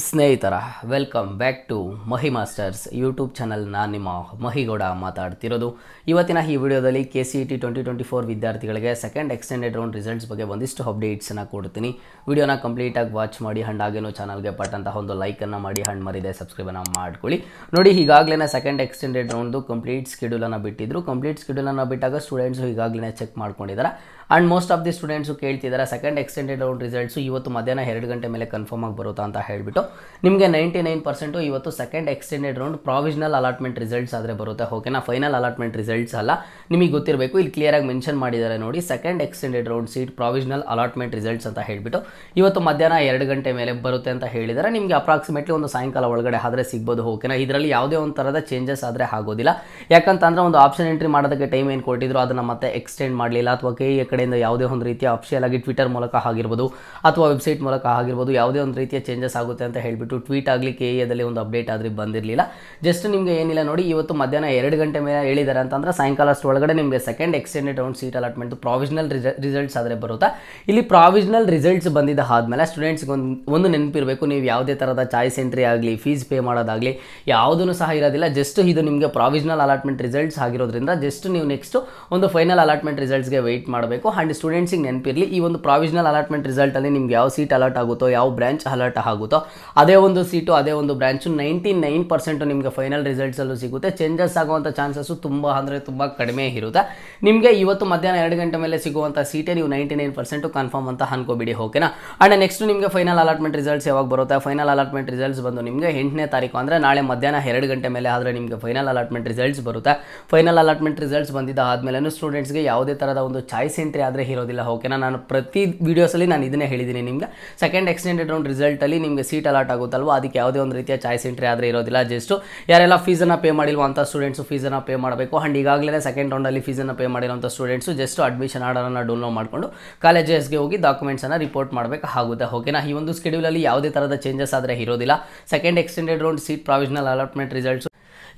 ಸ್ನೇಹಿತರ welcome back to Mahi masters YouTube channel. ನಾನು ನಿಮ್ಮ ಮಹಿಗೌಡ ಮಾತಾಡ್ತಿರೋದು. ಇವತ್ತಿನ ಈ ವಿಡಿಯೋದಲ್ಲಿ KCET 2024 ವಿದ್ಯಾರ್ಥಿಗಳಿಗೆ ಸೆಕೆಂಡ್ ಎಕ್ಸ್ಟೆಂಡೆಡ್ ರೌಂಡ್ ರಿಸಲ್ಟ್ಸ್ ಬಗ್ಗೆ ಒಂದಿಷ್ಟು ಅಪ್ಡೇಟ್ಸನ್ನು ಕೊಡ್ತೀನಿ. ವಿಡಿಯೋನ ಕಂಪ್ಲೀಟಾಗಿ ವಾಚ್ ಮಾಡಿ ಆ್ಯಂಡ್ ಹಾಗೇನೋ ಚಾನಲ್ಗೆ ಪಟ್ಟಂತಹ ಒಂದು ಲೈಕನ್ನು ಮಾಡಿ ಆ್ಯಂಡ್ ಮರಿದೆ ಸಬ್ಸ್ಕ್ರೈಬನ್ನು ಮಾಡ್ಕೊಳ್ಳಿ. ನೋಡಿ, ಈಗಾಗಲೇ ಸೆಕೆಂಡ್ ಎಕ್ಸ್ಟೆಂಡೆಡ್ ರೌಂಡ್ದು ಕಂಪ್ಲೀಟ್ ಸ್ಕೆಡ್ಯೂಲನ್ನು ಬಿಟ್ಟಿದ್ರು. ಕಂಪ್ಲೀಟ್ ಸ್ಕೆಡ್ಯೂಲನ್ನು ಬಿಟ್ಟಾಗ ಸ್ಟೂಡೆಂಟ್ಸು ಈಗಾಗಲೇ ಚೆಕ್ ಮಾಡ್ಕೊಂಡಿದ್ದಾರೆ and most of the students ಕೇಳ್ತಿದ್ದಾರೆ ಸೆಕೆಂಡ್ ಎಕ್ಸ್ಟೆಂಡೆಡ್ ರೌಂಡ್ ರಿಸಲ್ಟ್ಸು ಇವತ್ತು ಮಧ್ಯಾಹ್ನ 2 ಗಂಟೆ ಮೇಲೆ ಕನ್ಫರ್ಮ್ ಆಗಿ ಬರುತ್ತಾ ಅಂತ ಹೇಳಿಬಿಟ್ಟು ನಿಮಗೆ 99% ಇವತ್ತು second extended round provisional allotment results ಆದರೆ ಬರುತ್ತೆ. ಓಕೆನಾ, ಫೈನಲ್ ಅಲಾಟ್ಮೆಂಟ್ ರಿಸಲ್ಟ್ಸ್ ಅಲ್ಲ. ನಿಮಗೆ ಗೊತ್ತಿರಬೇಕು, ಇಲ್ಲಿ ಕ್ಲಿಯರಾಗಿ ಮೆನ್ಷನ್ ಮಾಡಿದ್ದಾರೆ ನೋಡಿ, second extended round seat provisional allotment results ಅಂತ ಹೇಳಿಬಿಟ್ಟು ಇವತ್ತು ಮಧ್ಯಾಹ್ನ 2 ಗಂಟೆ ಮೇಲೆ ಬರುತ್ತೆ ಅಂತ ಹೇಳಿದ್ದಾರೆ. ನಿಮಗೆ ಅಪ್ರಾಕ್ಸಿಮೇಟ್ಲಿ ಒಂದು ಸಾಯಂಕಾಲ ಒಳಗಡೆ ಆದರೆ ಸಿಗ್ಬೋದು. ಓಕೆನಾ, ಇದರಲ್ಲಿ ಯಾವುದೇ ಒಂದು ಥರದ ಚೇಂಜಸ್ ಆದರೆ ಆಗೋದಿಲ್ಲ. ಯಾಕಂತಂದರೆ ಒಂದು ಆಪ್ಷನ್ ಎಂಟ್ರಿ ಮಾಡೋದಕ್ಕೆ ಟೈಮ್ ಏನು ಕೊಟ್ಟಿದ್ರು ಅದನ್ನು ಮತ್ತೆ ಎಕ್ಸ್ಟೆಂಡ್ ಮಾಡಲಿಲ್ಲ, ಅಥವಾ KE ಕಡೆಯಿಂದ ಯಾವುದೇ ಒಂದು ರೀತಿಯ ಅಫಿಷಿಯಲ್ ಆಗಿ ಟ್ವಿಟರ್ ಮೂಲಕ ಆಗಿರ್ಬೋದು ಅಥವಾ ವೆಬ್ಸೈಟ್ ಮೂಲಕ ಆಗಿರ್ಬೋದು ಯಾವುದೇ ಒಂದು ರೀತಿಯ ಚೇಂಜಸ್ ಆಗುತ್ತೆ ಅಂತ ಹೇಳಿಬಿಟ್ಟು ಟ್ವೀಟ್ ಆಗಲಿ KEದಲ್ಲಿ ಒಂದು ಅಪ್ಡೇಟ್ ಆದರೆ ಬಂದಿರಲಿಲ್ಲ. ಜಸ್ಟ್ ನಿಮಗೆ ಏನಿಲ್ಲ ನೋಡಿ, ಇವತ್ತು ಮಧ್ಯಾಹ್ನ 2 ಗಂಟೆ ಮೇಲೆ ಹೇಳಿದ್ದಾರೆ ಅಂತಂದರೆ ಸಾಯಂಕಾಲ ಅಷ್ಟೊಳಗಡೆ ನಿಮಗೆ second extended round seat allotment provisional results ಆದರೆ ಬರುತ್ತಾ. ಇಲ್ಲಿ ಪ್ರಾವಿಷನಲ್ ರಿಸಲ್ಟ್ಸ್ ಬಂದಿದ್ದ ಆದಮೇಲೆ ಸ್ಟೂಡೆಂಟ್ಸ್ಗೆ ಒಂದು ನೆನಪಿರಬೇಕು, ನೀವು ಯಾವುದೇ ಥರದ ಚಾಯ್ಸ್ ಎಂಟ್ರಿ ಆಗಲಿ ಫೀಸ್ ಪೇ ಮಾಡೋದಾಗಲಿ ಯಾವುದೂ ಸಹ ಇರೋದಿಲ್ಲ. ಜಸ್ಟ್ ಇದು ನಿಮಗೆ ಪ್ರಾವಿಷನಲ್ ಅಲಾಟ್ಮೆಂಟ್ ರಿಸಲ್ಟ್ಸ್ ಆಗಿರೋದ್ರಿಂದ ಜಸ್ಟ್ ನೀವು ನೆಕ್ಸ್ಟ್ ಒಂದು ಫೈನಲ್ ಅಲಾಟ್ಮೆಂಟ್ ರಿಸಲ್ಟ್ಸ್ಗೆ ವೆಯ್ಟ್ ಮಾಡಬೇಕು. ಆ್ಯಂಡ್ ಸ್ಟೂಡೆಂಟ್ಸಿಗೆ ನೆನಪಿರಲಿ, ಈ ಒಂದು ಪ್ರಾವಿಷನಲ್ ಅಲಾಟ್ಮೆಂಟ್ ರಿಸಲ್ಟಲ್ಲಿ ನಿಮ್ಗೆ ಯಾವ ಸೀಟ್ ಅಲಾಟ್ ಆಗುತ್ತೋ, ಯಾವ ಬ್ರಾಂಚ್ ಅಲಾಟ್ ಆಗುತ್ತೋ ಅದೇ ಒಂದು ಸೀಟು ಅದೇ ಒಂದು ಬ್ರಾಂಚು 99% ನಿಮಗೆ ಫೈನಲ್ ರಿಸಲ್ಟ್ಸಲ್ಲೂ ಸಿಗುತ್ತೆ. ಚೇಂಜಸ್ ಆಗುವಂಥ ಚಾನ್ಸಸ್ಸು ತುಂಬ ಅಂದರೆ ತುಂಬ ಕಡಿಮೆ ಇರುತ್ತೆ. ನಿಮಗೆ ಇವತ್ತು ಮಧ್ಯಾಹ್ನ 2 ಗಂಟೆ ಮೇಲೆ ಸಿಗುವಂಥ ಸೀಟೇ ನೀವು 99% ಕನ್ಫರ್ಮ್ ಅಂತ ಅನ್ಕೋಬಿಡಿ. ಓಕೆನಾ, ಆ್ಯಂಡ್ ನೆಕ್ಸ್ಟ್ ನಿಮಗೆ ಫೈನಲ್ ಅಲಾಟ್ಮೆಂಟ್ ರಿಸಲ್ಟ್ಸ್ ಯಾವಾಗ ಬರುತ್ತೆ? ಫೈನಲ್ ಅಲಾಟ್ಮೆಂಟ್ ರಿಸಲ್ಟ್ಸ್ ಬಂದು ನಿಮಗೆ 8ನೇ ತಾರೀಕು ಅಂದರೆ ನಾಳೆ ಮಧ್ಯಾಹ್ನ 2 ಗಂಟೆ ಮೇಲೆ ಆದರೆ ನಿಮಗೆ ಫೈನಲ್ ಅಲಾಟ್ಮೆಂಟ್ ರಿಸಲ್ಟ್ಸ್ ಬರುತ್ತೆ. ಫೈನಲ್ ಅಲಾಟ್ಮೆಂಟ್ ರಿಸಲ್ಟ್ಸ್ ಬಂದಿದ್ದ ಆದಮೇಲೆ ಸ್ಟೂಡೆಂಟ್ಸ್ಗೆ ಯಾವುದೇ ಥರದ ಒಂದು ಚಾಯ್ಸ್ ಎಂಟ್ರಿ ಆದರೆ ಇರೋದಿಲ್ಲ. ಓಕೆನಾ, ನಾನು ಪ್ರತಿ ವೀಡಿಯೋಸಲ್ಲಿ ನಾನು ಇದನ್ನೇ ಹೇಳಿದ್ದೀನಿ ನಿಮಗೆ, ಸೆಕೆಂಡ್ ಎಕ್ಸ್ಟೆಂಡೆಡ್ ರೌಂಡ್ ರಿಸಲ್ಟಲ್ಲಿ ನಿಮಗೆ ಸೀಟ್ ಅಲಾಟ್ ಆಗುತ್ತಲ್ವ, ಅದಕ್ಕೆ ಯಾವುದೇ ಒಂದು ರೀತಿಯ ಚಾಯ್ಸ್ ಎಂಟ್ರಿ ಆದರೆ ಇರೋದಿಲ್ಲ. ಜಸ್ಟ್ ಯಾರೆಲ್ಲ ಫೀಸನ್ನು ಪೇ ಮಾಡಿಲ್ವ ಅಂತ ಸ್ಟೂಡೆಂಟ್ಸು ಫೀಸನ್ನು ಪೇ ಮಾಡಬೇಕು. ಆ್ಯಂಡ್ ಈಗಾಗಲೇ ಸೆಕೆಂಡ್ ರೌಂಡಲ್ಲಿ ಫೀಸನ್ನು ಪೇ ಮಾಡಿರೋಂಥ ಸ್ಟೂಡೆಂಟ್ಸು ಜಸ್ಟ್ ಅಡ್ಮಿಷನ್ ಆರ್ಡರನ್ನು ಡೌನ್ಲೋಡ್ ಮಾಡಿಕೊಂಡು ಕಾಲೇಜಸ್ಗೆ ಹೋಗಿ ಡಾಕ್ಯುಮೆಂಟ್ಸನ್ನು ರಿಪೋರ್ಟ್ ಮಾಡಬೇಕಾಗುತ್ತೆ. ಓಕೆನಾ, ಈ ಒಂದು ಸ್ಕೆಡ್ಯೂಲಲ್ಲಿ ಯಾವುದೇ ಥರದ ಚೇಂಜಸ್ ಆದರೆ ಇರೋದಿಲ್ಲ. Second extended round seat provisional allotment results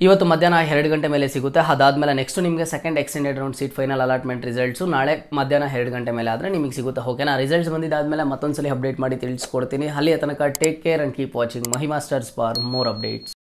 ಇವತ್ತು ಮಧ್ಯಾಹ್ನ 2 ಗಂಟೆ ಮೇಲೆ ಸಿಗುತ್ತೆ. ಅದಾದಮೇಲೆ ನೆಕ್ಸ್ಟ್ ನಿಮಗೆ second extended round seat final allotment results ನಾಳೆ ಮಧ್ಯಾಹ್ನ 2 ಗಂಟೆ ಮೇಲೆ ಆದರೆ ನಿಮಗೆ ಸಿಗುತ್ತೆ. ಓಕೆನಾ, ರಿಸಲ್ಟ್ಸ್ ಬಂದಿದ್ದಾದಮೇಲೆ ಮತ್ತೊಂದು ಸಲ ಅಪ್ಡೇಟ್ ಮಾಡಿ ತಿಳಿಸ್ಕೊಡ್ತೀನಿ. ಅಲ್ಲಿಯ ತನಕ take care and keep watching Mahi masters for more updates.